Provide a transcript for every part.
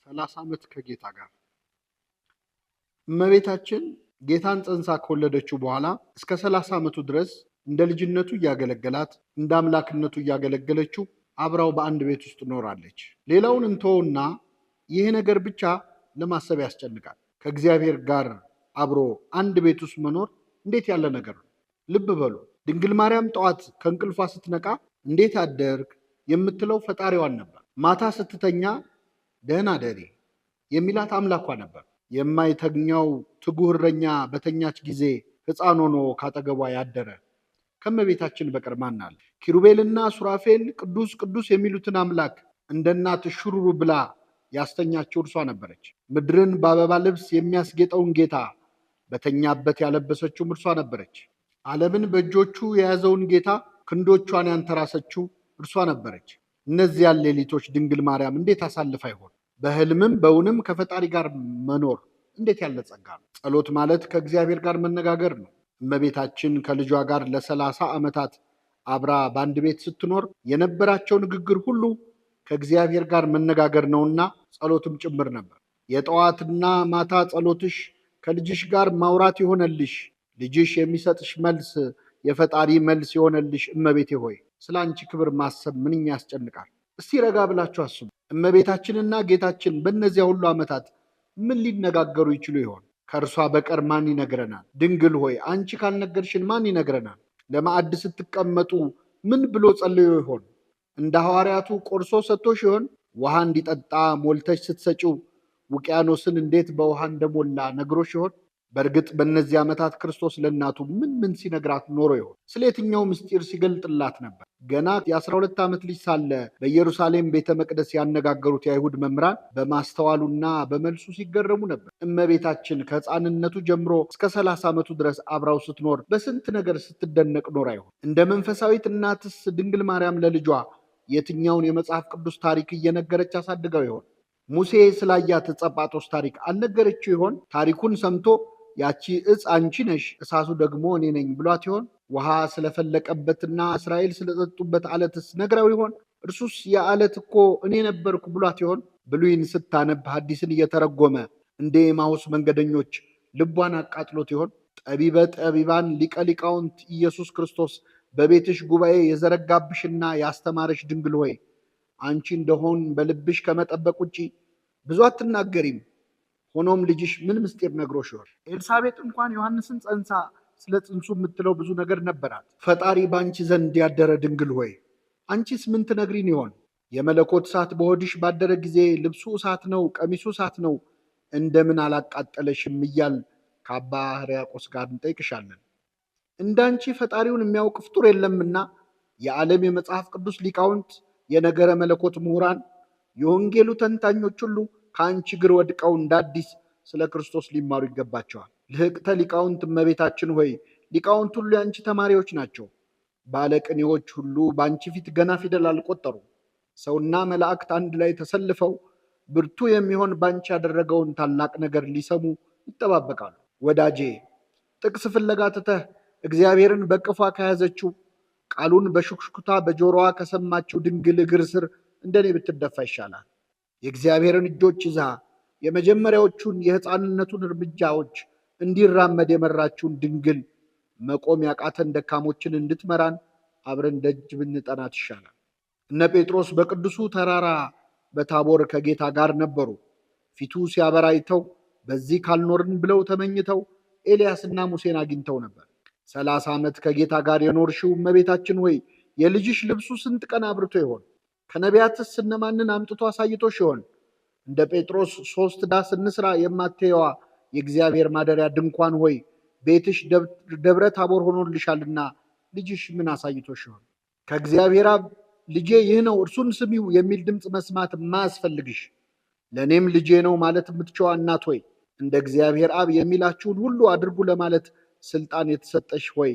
30 ዓመት ከጌታ ጋር እመቤታችን ጌታን ጸንሳ ከወለደችው በኋላ እስከ 30 ዓመቱ ድረስ እንደ ልጅነቱ እያገለገላት እንደ አምላክነቱ እያገለገለችው አብራው በአንድ ቤት ውስጥ ኖራለች። ሌላውን እንተውና ይህ ነገር ብቻ ለማሰብ ያስጨንቃል። ከእግዚአብሔር ጋር አብሮ አንድ ቤት ውስጥ መኖር እንዴት ያለ ነገር ነው! ልብ በሉ። ድንግል ማርያም ጠዋት ከእንቅልፏ ስትነቃ እንዴት አደርግ የምትለው ፈጣሪዋን ነበር። ማታ ስትተኛ ደህና ደሪ የሚላት አምላኳ ነበር። የማይተኛው ትጉህ እረኛ በተኛች ጊዜ ሕፃን ሆኖ ካጠገቧ ያደረ ከእመቤታችን በቀር ማን አለ? ኪሩቤልና ሱራፌል ቅዱስ ቅዱስ የሚሉትን አምላክ እንደ እናት ሹሩሩ ብላ ያስተኛችው እርሷ ነበረች። ምድርን በአበባ ልብስ የሚያስጌጠውን ጌታ በተኛበት ያለበሰችውም እርሷ ነበረች። ዓለምን በእጆቹ የያዘውን ጌታ ክንዶቿን ያንተራሰችው እርሷ ነበረች። እነዚያን ሌሊቶች ድንግል ማርያም እንዴት አሳልፋ ይሆን? በህልምም በእውንም ከፈጣሪ ጋር መኖር እንዴት ያለ ጸጋ ነው! ጸሎት ማለት ከእግዚአብሔር ጋር መነጋገር ነው። እመቤታችን ከልጇ ጋር ለ30 ዓመታት አብራ በአንድ ቤት ስትኖር የነበራቸው ንግግር ሁሉ ከእግዚአብሔር ጋር መነጋገር ነውና ጸሎትም ጭምር ነበር። የጠዋትና ማታ ጸሎትሽ ከልጅሽ ጋር ማውራት የሆነልሽ፣ ልጅሽ የሚሰጥሽ መልስ የፈጣሪ መልስ የሆነልሽ እመቤቴ ሆይ ስለ አንቺ ክብር ማሰብ ምንኛ ያስጨንቃል። እስቲ ረጋ ብላችሁ አስቡ። እመቤታችንና ጌታችን በእነዚያ ሁሉ ዓመታት ምን ሊነጋገሩ ይችሉ ይሆን? ከእርሷ በቀር ማን ይነግረናል? ድንግል ሆይ አንቺ ካልነገርሽን ማን ይነግረናል? ለማዕድ ስትቀመጡ ምን ብሎ ጸልዮ ይሆን? እንደ ሐዋርያቱ ቆርሶ ሰጥቶሽ ይሆን? ውሃ እንዲጠጣ ሞልተሽ ስትሰጪው ውቅያኖስን እንዴት በውሃ እንደሞላ ነግሮሽ ይሆን? በእርግጥ በእነዚህ ዓመታት ክርስቶስ ለእናቱ ምን ሲነግራት ኖሮ ይሆን? ስለ የትኛው ምስጢር ሲገልጥላት ነበር? ገና የ12 ዓመት ልጅ ሳለ በኢየሩሳሌም ቤተ መቅደስ ያነጋገሩት የአይሁድ መምህራን በማስተዋሉና በመልሱ ሲገረሙ ነበር። እመቤታችን ከሕፃንነቱ ጀምሮ እስከ 30 ዓመቱ ድረስ አብራው ስትኖር በስንት ነገር ስትደነቅ ኖራ ይሆን? እንደ መንፈሳዊት እናትስ ድንግል ማርያም ለልጇ የትኛውን የመጽሐፍ ቅዱስ ታሪክ እየነገረች አሳድገው ይሆን? ሙሴ ስላያት ዕፀ ጳጦስ ታሪክ አልነገረችው ይሆን? ታሪኩን ሰምቶ ያቺ ዕፅ አንቺ ነሽ፣ እሳቱ ደግሞ እኔ ነኝ ብሏት ይሆን? ውሃ ስለፈለቀበትና እስራኤል ስለጠጡበት ዓለትስ ነግራው ይሆን? እርሱስ የዓለት እኮ እኔ ነበርኩ ብሏት ይሆን? ብሉይን ስታነብ ሐዲስን እየተረጎመ እንደ ኤማሁስ መንገደኞች ልቧን አቃጥሎት ይሆን? ጠቢበ ጠቢባን ሊቀ ሊቃውንት ኢየሱስ ክርስቶስ በቤትሽ ጉባኤ የዘረጋብሽና ያስተማረሽ ድንግል ሆይ አንቺ እንደሆን በልብሽ ከመጠበቅ ውጭ ብዙ አትናገሪም። ሆኖም ልጅሽ ምን ምስጢር ነግሮሽ ይሆን? ኤልሳቤጥ እንኳን ዮሐንስን ጸንሳ ስለ ጽንሱ የምትለው ብዙ ነገር ነበራት። ፈጣሪ በአንቺ ዘንድ ያደረ ድንግል ሆይ አንቺስ ምን ትነግሪን ይሆን? የመለኮት እሳት በሆድሽ ባደረ ጊዜ ልብሱ እሳት ነው፣ ቀሚሱ እሳት ነው፣ እንደምን አላቃጠለሽም እያል ከአባ ሕርያቆስ ጋር እንጠይቅሻለን። እንዳንቺ ፈጣሪውን የሚያውቅ ፍጡር የለምና የዓለም የመጽሐፍ ቅዱስ ሊቃውንት፣ የነገረ መለኮት ምሁራን፣ የወንጌሉ ተንታኞች ሁሉ ከአንቺ እግር ወድቀው እንደ አዲስ ስለ ክርስቶስ ሊማሩ ይገባቸዋል። ልህቅተ ሊቃውንት እመቤታችን ሆይ ሊቃውንት ሁሉ የአንቺ ተማሪዎች ናቸው። ባለቅኔዎች ሁሉ በአንቺ ፊት ገና ፊደል አልቆጠሩ። ሰውና መላእክት አንድ ላይ ተሰልፈው ብርቱ የሚሆን በአንቺ ያደረገውን ታላቅ ነገር ሊሰሙ ይጠባበቃሉ። ወዳጄ ጥቅስ ፍለጋ ትተህ እግዚአብሔርን በቅፏ ከያዘችው ቃሉን በሹክሹክታ በጆሮዋ ከሰማችው ድንግል እግር ስር እንደኔ ብትደፋ ይሻላል። የእግዚአብሔርን እጆች ይዛ የመጀመሪያዎቹን የሕፃንነቱን እርምጃዎች እንዲራመድ የመራችውን ድንግል መቆም ያቃተን ደካሞችን እንድትመራን አብረን ደጅ ብንጠናት ይሻላል። እነ ጴጥሮስ በቅዱሱ ተራራ በታቦር ከጌታ ጋር ነበሩ። ፊቱ ሲያበራይተው በዚህ ካልኖርን ብለው ተመኝተው ኤልያስና ሙሴን አግኝተው ነበር። 30 ዓመት ከጌታ ጋር የኖርሽው እመቤታችን ሆይ የልጅሽ ልብሱ ስንት ቀን አብርቶ ይሆን? ከነቢያትስ እነማንን አምጥቶ አሳይቶሽ ይሆን? እንደ ጴጥሮስ 3 ዳስ እንስራ የማትየዋ የእግዚአብሔር ማደሪያ ድንኳን ሆይ ቤትሽ ደብረ ታቦር ሆኖልሻልና ልጅሽ ምን አሳይቶሽ ይሆን? ከእግዚአብሔር አብ ልጄ ይህ ነው እርሱን ስሚው የሚል ድምፅ መስማት ማያስፈልግሽ፣ ለእኔም ልጄ ነው ማለት የምትችዋ እናት ሆይ እንደ እግዚአብሔር አብ የሚላችሁን ሁሉ አድርጉ ለማለት ስልጣን የተሰጠሽ ሆይ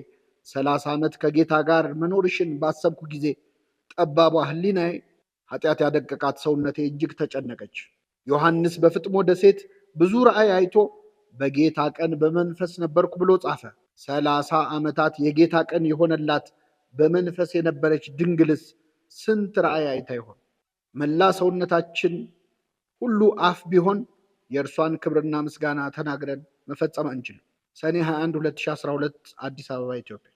30 ዓመት ከጌታ ጋር መኖርሽን ባሰብኩ ጊዜ ጠባቧ ሕሊናዬ ኃጢአት ያደቀቃት ሰውነቴ እጅግ ተጨነቀች። ዮሐንስ በፍጥሞ ደሴት ብዙ ራእይ አይቶ በጌታ ቀን በመንፈስ ነበርኩ ብሎ ጻፈ። 30 ዓመታት የጌታ ቀን የሆነላት በመንፈስ የነበረች ድንግልስ ስንት ራእይ አይታ ይሆን? መላ ሰውነታችን ሁሉ አፍ ቢሆን የእርሷን ክብርና ምስጋና ተናግረን መፈጸም አንችልም። ሰኔ 21 2012 አዲስ አበባ ኢትዮጵያ